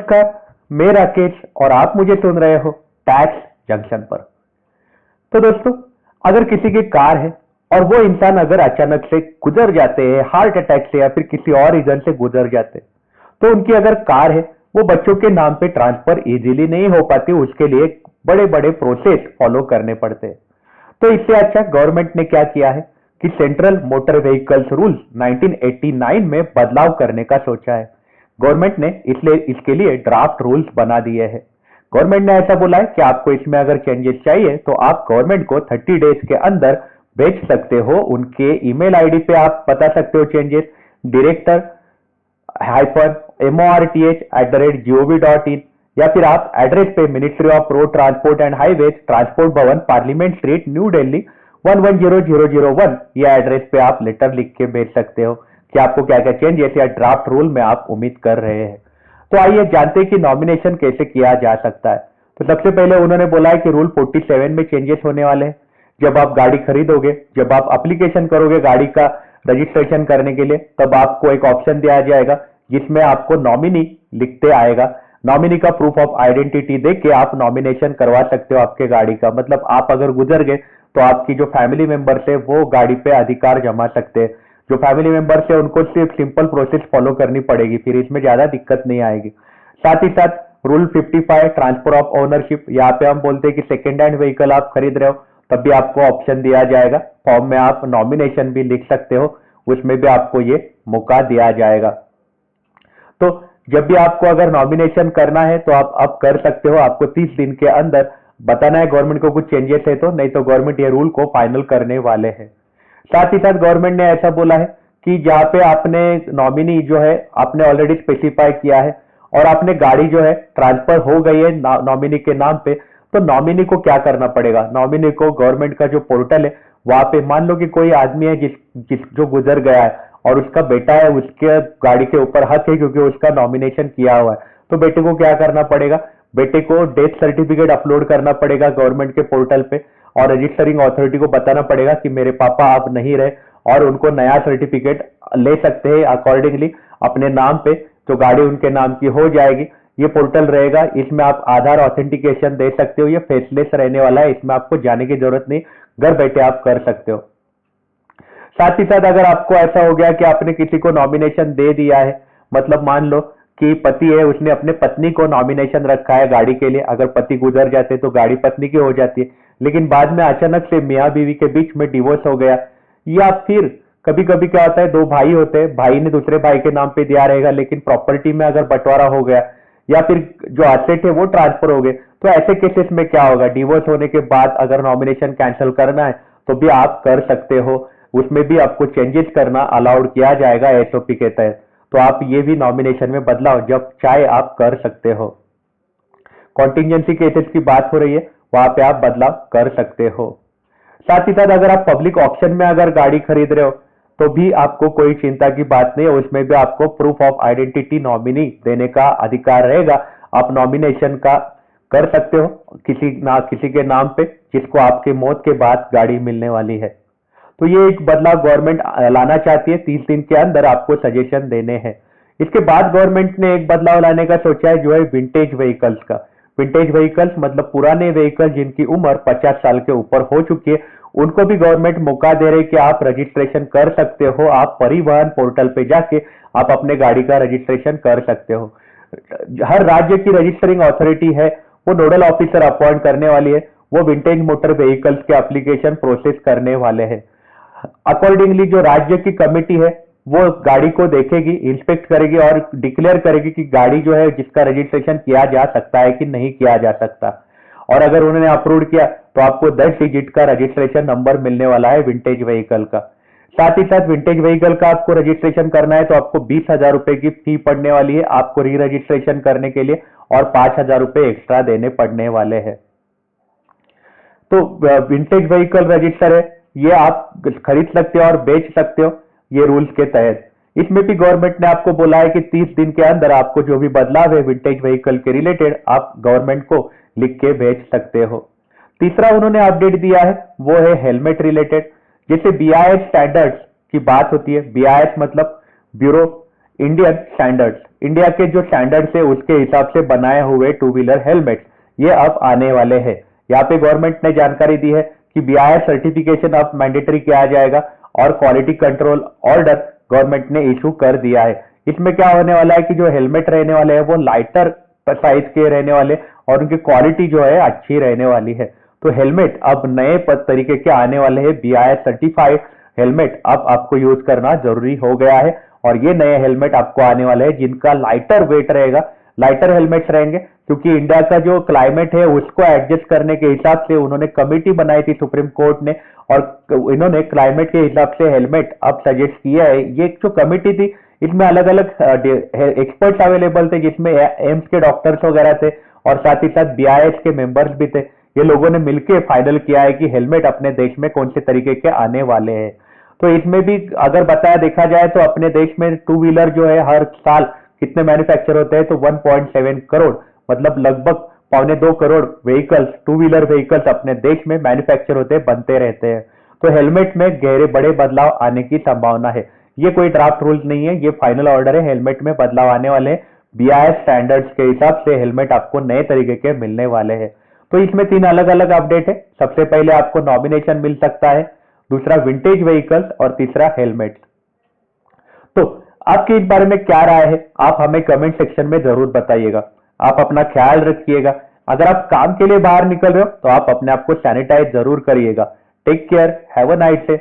नमस्कार, मैं राकेश और आप मुझे सुन रहे हो टैक्स जंक्शन पर। तो दोस्तों, अगर किसी की कार है और वो इंसान अगर अचानक से गुजर जाते हैं हार्ट अटैक से या फिर किसी और रीजन से गुजर जाते हैं, तो उनकी अगर कार है वो बच्चों के नाम पे ट्रांसफर इजीली नहीं हो पाती, उसके लिए बड़े बड़े प्रोसेस फॉलो करने पड़ते हैं। तो इससे अच्छा गवर्नमेंट ने क्या किया है कि सेंट्रल मोटर व्हीकल्स रूल्स 1989 में बदलाव करने का सोचा है। गवर्नमेंट ने इसलिए इसके लिए ड्राफ्ट रूल्स बना दिए हैं। गवर्नमेंट ने ऐसा बोला है कि आपको इसमें अगर चेंजेस चाहिए तो आप गवर्नमेंट को 30 डेज के अंदर भेज सकते हो। उनके ईमेल आईडी पे आप बता सकते हो चेंजेस, डायरेक्टर morth@gov.in, या फिर आप एड्रेस पे ministry of road transport and highways, transport भवन, पार्लियामेंट स्ट्रीट, न्यू दिल्ली 110001, ये एड्रेस पे आप लेटर लिख के भेज सकते हो कि आपको क्या क्या चेंजेस या ड्राफ्ट रूल में आप उम्मीद कर रहे हैं। तो आइए जानते हैं कि नॉमिनेशन कैसे किया जा सकता है। तो सबसे पहले उन्होंने बोला है कि रूल 47 में चेंजेस होने वाले हैं। जब आप गाड़ी खरीदोगे, जब आप एप्लीकेशन करोगे गाड़ी का रजिस्ट्रेशन करने के लिए, तब आपको एक ऑप्शन दिया जाएगा जिसमें आपको नॉमिनी लिखते आएगा। नॉमिनी का प्रूफ ऑफ आइडेंटिटी देके आप नॉमिनेशन करवा सकते हो आपके गाड़ी का। मतलब आप अगर गुजर गए तो आपकी जो फैमिली मेंबर्स है वो गाड़ी पे अधिकार जमा सकते हैं। जो फैमिली मेंबर्स है उनको सिर्फ सिंपल प्रोसेस फॉलो करनी पड़ेगी, फिर इसमें ज्यादा दिक्कत नहीं आएगी। साथ ही साथ रूल 55 ट्रांसफर ऑफ ओनरशिप, यहाँ पे हम बोलते हैं कि सेकेंड हैंड व्हीकल आप खरीद रहे हो तब भी आपको ऑप्शन दिया जाएगा। फॉर्म में आप नॉमिनेशन भी लिख सकते हो, उसमें भी आपको ये मौका दिया जाएगा। तो जब भी आपको अगर नॉमिनेशन करना है तो आप अब कर सकते हो। आपको 30 दिन के अंदर बताना है गवर्नमेंट को कुछ चेंजेस है तो, नहीं तो गवर्नमेंट ये रूल को फाइनल करने वाले हैं। साथ ही साथ गवर्नमेंट ने ऐसा बोला है कि जहां पे आपने नॉमिनी जो है आपने ऑलरेडी स्पेसिफाई किया है और आपने गाड़ी जो है ट्रांसफर हो गई है नॉमिनी के नाम पे, तो नॉमिनी को क्या करना पड़ेगा। नॉमिनी को गवर्नमेंट का जो पोर्टल है वहां पे मान लो कि कोई आदमी है जिस जो गुजर गया है और उसका बेटा है, उसके गाड़ी के ऊपर हक है क्योंकि उसका नॉमिनेशन किया हुआ है, तो बेटे को क्या करना पड़ेगा, बेटे को डेथ सर्टिफिकेट अपलोड करना पड़ेगा गवर्नमेंट के पोर्टल पे और रजिस्टरिंग अथॉरिटी को बताना पड़ेगा कि मेरे पापा अब नहीं रहे, और उनको नया सर्टिफिकेट ले सकते हैं अकॉर्डिंगली अपने नाम पे, तो गाड़ी उनके नाम की हो जाएगी। ये पोर्टल रहेगा, इसमें आप आधार ऑथेंटिकेशन दे सकते हो। ये फेसलेस रहने वाला है, इसमें आपको जाने की जरूरत नहीं, घर बैठे आप कर सकते हो। साथ ही साथ अगर आपको ऐसा हो गया कि आपने किसी को नॉमिनेशन दे दिया है, मतलब मान लो कि पति है उसने अपने पत्नी को नॉमिनेशन रखा है गाड़ी के लिए, अगर पति गुजर जाते तो गाड़ी पत्नी की हो जाती है, लेकिन बाद में अचानक से मियाँ बीवी के बीच में डिवोर्स हो गया, या फिर कभी कभी क्या होता है दो भाई होते हैं, भाई ने दूसरे भाई के नाम पे दिया रहेगा लेकिन प्रॉपर्टी में अगर बंटवारा हो गया या फिर जो एसेट है वो ट्रांसफर हो गए, तो ऐसे केसेस में क्या होगा, डिवोर्स होने के बाद अगर नॉमिनेशन कैंसिल करना है तो भी आप कर सकते हो। उसमें भी आपको चेंजेस करना अलाउड किया जाएगा एसओपी के तहत। तो आप ये भी नॉमिनेशन में बदलाव जब चाहे आप कर सकते हो। कॉन्टिजेंसी केसेस की बात हो रही है, वहां पे आप बदलाव कर सकते हो। साथ ही साथ अगर आप पब्लिक ऑक्शन में अगर गाड़ी खरीद रहे हो तो भी आपको कोई चिंता की बात नहीं है, उसमें भी आपको प्रूफ ऑफ आइडेंटिटी नॉमिनी देने का अधिकार रहेगा। आप नॉमिनेशन का कर सकते हो किसी के नाम पे जिसको आपके मौत के बाद गाड़ी मिलने वाली है। तो ये एक बदलाव गवर्नमेंट लाना चाहती है, 30 दिन के अंदर आपको सजेशन देने हैं। इसके बाद गवर्नमेंट ने एक बदलाव लाने का सोचा है जो है विंटेज व्हीकल्स का। विंटेज व्हीकल्स मतलब पुराने व्हीकल जिनकी उम्र 50 साल के ऊपर हो चुकी है, उनको भी गवर्नमेंट मौका दे रही है कि आप रजिस्ट्रेशन कर सकते हो। आप परिवहन पोर्टल पे जाके आप अपने गाड़ी का रजिस्ट्रेशन कर सकते हो। हर राज्य की रजिस्टरिंग अथॉरिटी है वो नोडल ऑफिसर अपॉइंट करने वाली है, वो विंटेज मोटर व्हीकल्स के एप्लीकेशन प्रोसेस करने वाले हैं। अकॉर्डिंगली जो राज्य की कमेटी है वो गाड़ी को देखेगी, इंस्पेक्ट करेगी और डिक्लेयर करेगी कि गाड़ी जो है जिसका रजिस्ट्रेशन किया जा सकता है कि नहीं किया जा सकता, और अगर उन्होंने अप्रूव किया तो आपको 10 डिजिट का रजिस्ट्रेशन नंबर मिलने वाला है विंटेज व्हीकल का। साथ ही साथ विंटेज व्हीकल का आपको रजिस्ट्रेशन करना है तो आपको 20,000 रुपए की फी पड़ने वाली है आपको री रजिस्ट्रेशन करने के लिए, और 5,000 रुपए एक्स्ट्रा देने पड़ने वाले हैं। तो विंटेज व्हीकल रजिस्टर है, ये आप खरीद सकते हो और बेच सकते हो ये रूल्स के तहत। इसमें भी गवर्नमेंट ने आपको बोला है कि 30 दिन के अंदर आपको जो भी बदलाव है विंटेज व्हीकल के रिलेटेड आप गवर्नमेंट को लिख के भेज सकते हो। तीसरा उन्होंने अपडेट दिया है वो है हेलमेट रिलेटेड। जैसे बीआईएस स्टैंडर्ड्स की बात होती है, बीआईएस मतलब ब्यूरो इंडियन स्टैंडर्ड्स, इंडिया के जो स्टैंडर्ड्स है उसके हिसाब से बनाए हुए टू व्हीलर हेलमेट ये अब आने वाले हैं। यहाँ पे गवर्नमेंट ने जानकारी दी है कि BIS सर्टिफिकेशन अब मैंडेटरी किया जाएगा और क्वालिटी कंट्रोल ऑर्डर गवर्नमेंट ने इशू कर दिया है। इसमें क्या होने वाला है कि जो हेलमेट रहने वाले हैं वो लाइटर साइज के रहने वाले और उनकी क्वालिटी जो है अच्छी रहने वाली है। तो हेलमेट अब नए तरीके के आने वाले हैं। BIS सर्टिफाइड हेलमेट अब आपको यूज करना जरूरी हो गया है और ये नए हेलमेट आपको आने वाले हैं जिनका लाइटर वेट रहेगा। लाइटर हेलमेट्स रहेंगे क्योंकि इंडिया का जो क्लाइमेट है उसको एडजस्ट करने के हिसाब से उन्होंने कमेटी बनाई थी सुप्रीम कोर्ट ने और इन्होंने क्लाइमेट के हिसाब से हेलमेट अब सजेस्ट किया है। ये जो कमेटी थी इसमें अलग अलग एक्सपर्ट्स अवेलेबल थे जिसमें एम्स के डॉक्टर्स वगैरह थे और साथ ही साथ BIS के मेंबर्स भी थे। ये लोगों ने मिलकर फाइनल किया है कि हेलमेट अपने देश में कौन से तरीके के आने वाले हैं। तो इसमें भी अगर बताया देखा जाए तो अपने देश में टू व्हीलर जो है हर साल कितने मैन्युफैक्चर होते हैं तो 1.7 करोड़ मतलब लगभग 1.25 crore vehicles two wheeler vehicles अपने देश में मैन्युफैक्चर होते हैं बनते रहते हैं। तो हेलमेट में गहरे बड़े बदलाव आने की संभावना है। ये कोई ड्राफ्ट रूल्स नहीं है, ये फाइनल ऑर्डर है। हेलमेट में बदलाव आने वाले हैं। BIS स्टैंडर्ड्स के हिसाब से हेलमेट आपको नए तरीके के मिलने वाले हैं। तो इसमें 3 अलग अलग अपडेट है। सबसे पहले आपको नॉमिनेशन मिल सकता है, दूसरा विंटेज व्हीकल्स और तीसरा हेलमेट। तो आपकी इस बारे में क्या राय है आप हमें कमेंट सेक्शन में जरूर बताइएगा। आप अपना ख्याल रखिएगा। अगर आप काम के लिए बाहर निकल रहे हो तो आप अपने आप को सैनिटाइज जरूर करिएगा। Take care, have a nice day.